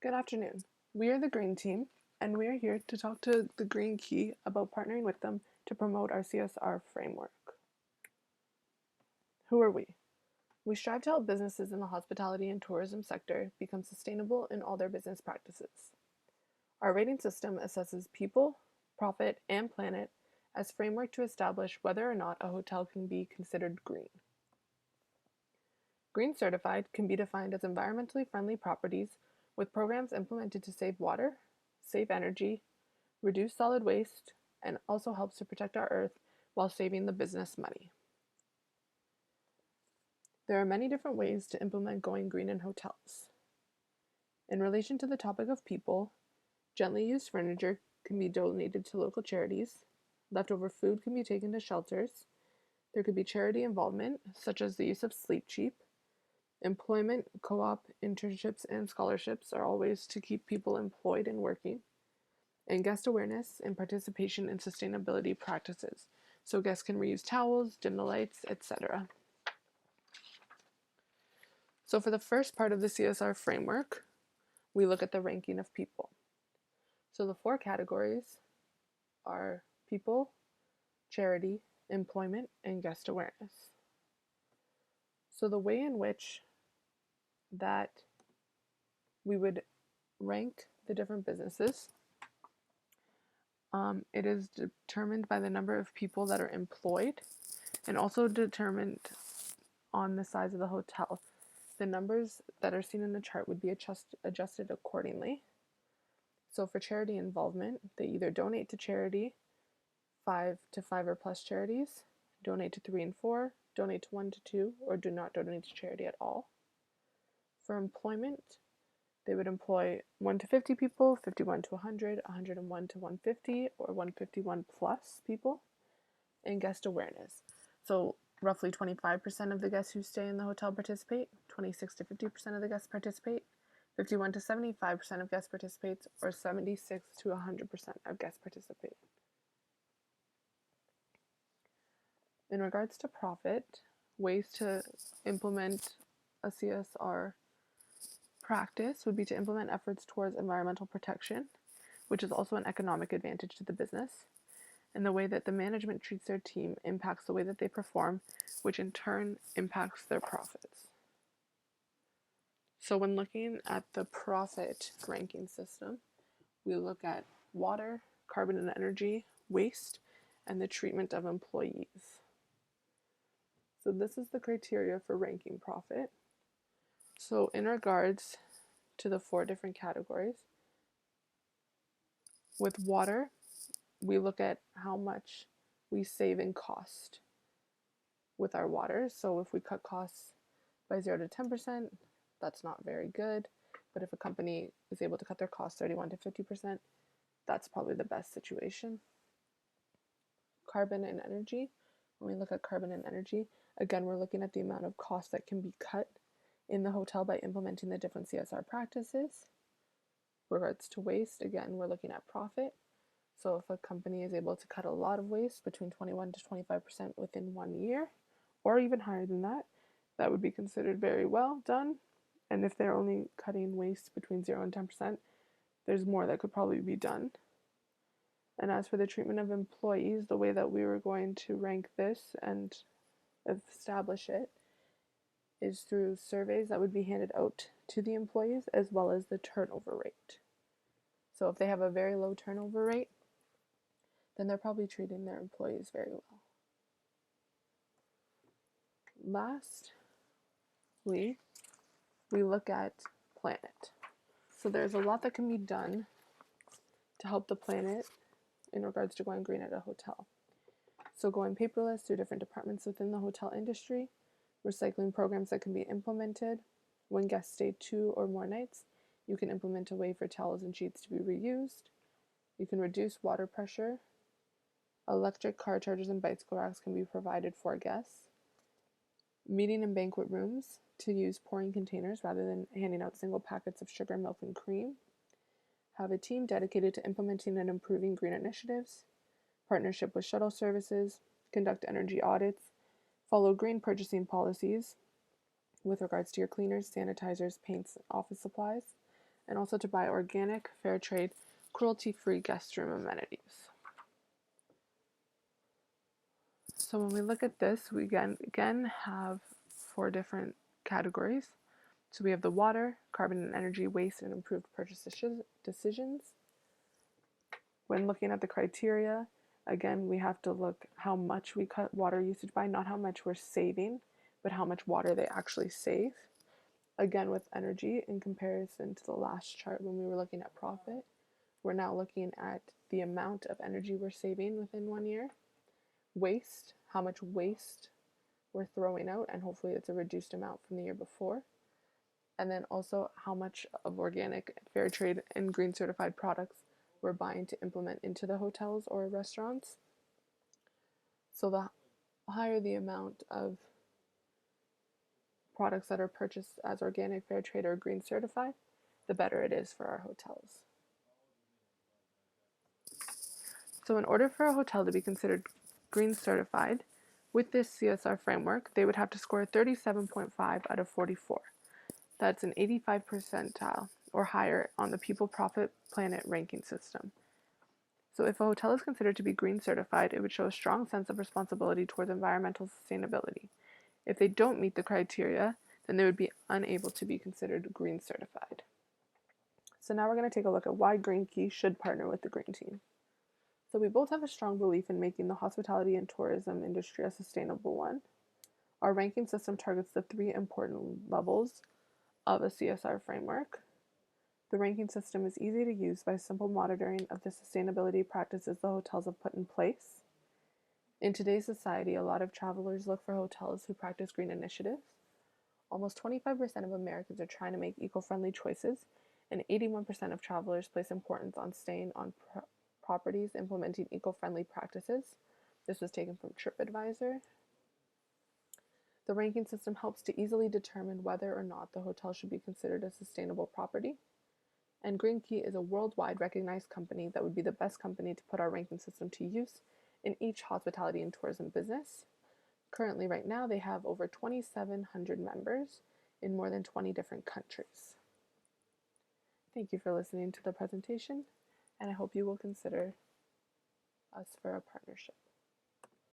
Good afternoon. We are the Green Team, and we are here to talk to the Green Key about partnering with them to promote our CSR framework. Who are we? We strive to help businesses in the hospitality and tourism sector become sustainable in all their business practices. Our rating system assesses people, profit, and planet as framework to establish whether or not a hotel can be considered green. Green certified can be defined as environmentally friendly properties with programs implemented to save water, save energy, reduce solid waste, and also helps to protect our earth while saving the business money. There are many different ways to implement going green in hotels. In relation to the topic of people, gently used furniture can be donated to local charities, leftover food can be taken to shelters, there could be charity involvement, such as the use of Sleep Cheap. Employment, co-op, internships, and scholarships are all ways to keep people employed and working. And guest awareness and participation in sustainability practices. So guests can reuse towels, dim the lights, etc. So for the first part of the CSR framework, we look at the ranking of people. So the four categories are people, charity, employment, and guest awareness. So the way in which that we would rank the different businesses, it is determined by the number of people that are employed and also determined on the size of the hotel. The numbers that are seen in the chart would be adjusted accordingly. So for charity involvement, they either donate to charity, 5 to 5 or plus charities, donate to 3 and 4, donate to 1 to 2, or do not donate to charity at all. For employment, they would employ 1 to 50 people, 51 to 100, 101 to 150, or 151 plus people. And guest awareness. So roughly 25% of the guests who stay in the hotel participate, 26 to 50% of the guests participate, 51 to 75% of guests participate, or 76 to 100% of guests participate. In regards to profit, ways to implement a CSR practice would be to implement efforts towards environmental protection, which is also an economic advantage to the business. And the way that the management treats their team impacts the way that they perform, which in turn impacts their profits. So when looking at the profit ranking system, we look at water, carbon and energy, waste, and the treatment of employees. So this is the criteria for ranking profit. So in regards to the four different categories, with water, we look at how much we save in cost with our water. So if we cut costs by 0 to 10%, that's not very good. But if a company is able to cut their costs 31 to 50%, that's probably the best situation. Carbon and energy. When we look at carbon and energy, again, we're looking at the amount of cost that can be cut in the hotel by implementing the different CSR practices. With regards to waste, again, we're looking at profit. So if a company is able to cut a lot of waste, between 21 to 25% within 1 year, or even higher than that, that would be considered very well done. And if they're only cutting waste between 0 and 10%, there's more that could probably be done. And as for the treatment of employees, the way that we were going to rank this and establish it is through surveys that would be handed out to the employees as well as the turnover rate. So if they have a very low turnover rate, then they're probably treating their employees very well. Lastly, we look at planet. So there's a lot that can be done to help the planet in regards to going green at a hotel. So going paperless through different departments within the hotel industry, recycling programs that can be implemented. When guests stay 2 or more nights, you can implement a way for towels and sheets to be reused. You can reduce water pressure. Electric car chargers and bicycle racks can be provided for guests. Meeting and banquet rooms to use pouring containers rather than handing out single packets of sugar, milk, and cream. Have a team dedicated to implementing and improving green initiatives. Partnership with shuttle services. Conduct energy audits. Follow green purchasing policies with regards to your cleaners, sanitizers, paints, and office supplies. and also to buy organic, fair trade, cruelty-free guest room amenities. So when we look at this, we again have 4 different categories. So we have the water, carbon and energy, waste, and improved purchase decisions. When looking at the criteria, again, we have to look how much we cut water usage by, not how much we're saving, but how much water they actually save. Again, with energy, in comparison to the last chart when we were looking at profit, we're now looking at the amount of energy we're saving within 1 year. Waste, how much waste we're throwing out, and hopefully it's a reduced amount from the year before. And then also how much of organic, fair trade, and green certified products we're buying to implement into the hotels or restaurants. So the higher the amount of products that are purchased as organic, fair trade, or green certified, the better it is for our hotels. So in order for a hotel to be considered green certified, with this CSR framework, they would have to score 37.5 out of 44. That's an 85 percentile or higher on the People Profit Planet ranking system. So if a hotel is considered to be green certified, it would show a strong sense of responsibility towards environmental sustainability. If they don't meet the criteria, then they would be unable to be considered green certified. So now we're going to take a look at why Green Key should partner with the Green Team. So we both have a strong belief in making the hospitality and tourism industry a sustainable one. Our ranking system targets the 3 important levels of a CSR framework. The ranking system is easy to use by simple monitoring of the sustainability practices the hotels have put in place. In today's society, a lot of travelers look for hotels who practice green initiatives. Almost 25% of Americans are trying to make eco-friendly choices, and 81% of travelers place importance on staying on properties implementing eco-friendly practices. This was taken from TripAdvisor. The ranking system helps to easily determine whether or not the hotel should be considered a sustainable property. And Green Key is a worldwide recognized company that would be the best company to put our ranking system to use in each hospitality and tourism business. Currently, right now, they have over 2,700 members in more than 20 different countries. Thank you for listening to the presentation, and I hope you will consider us for a partnership.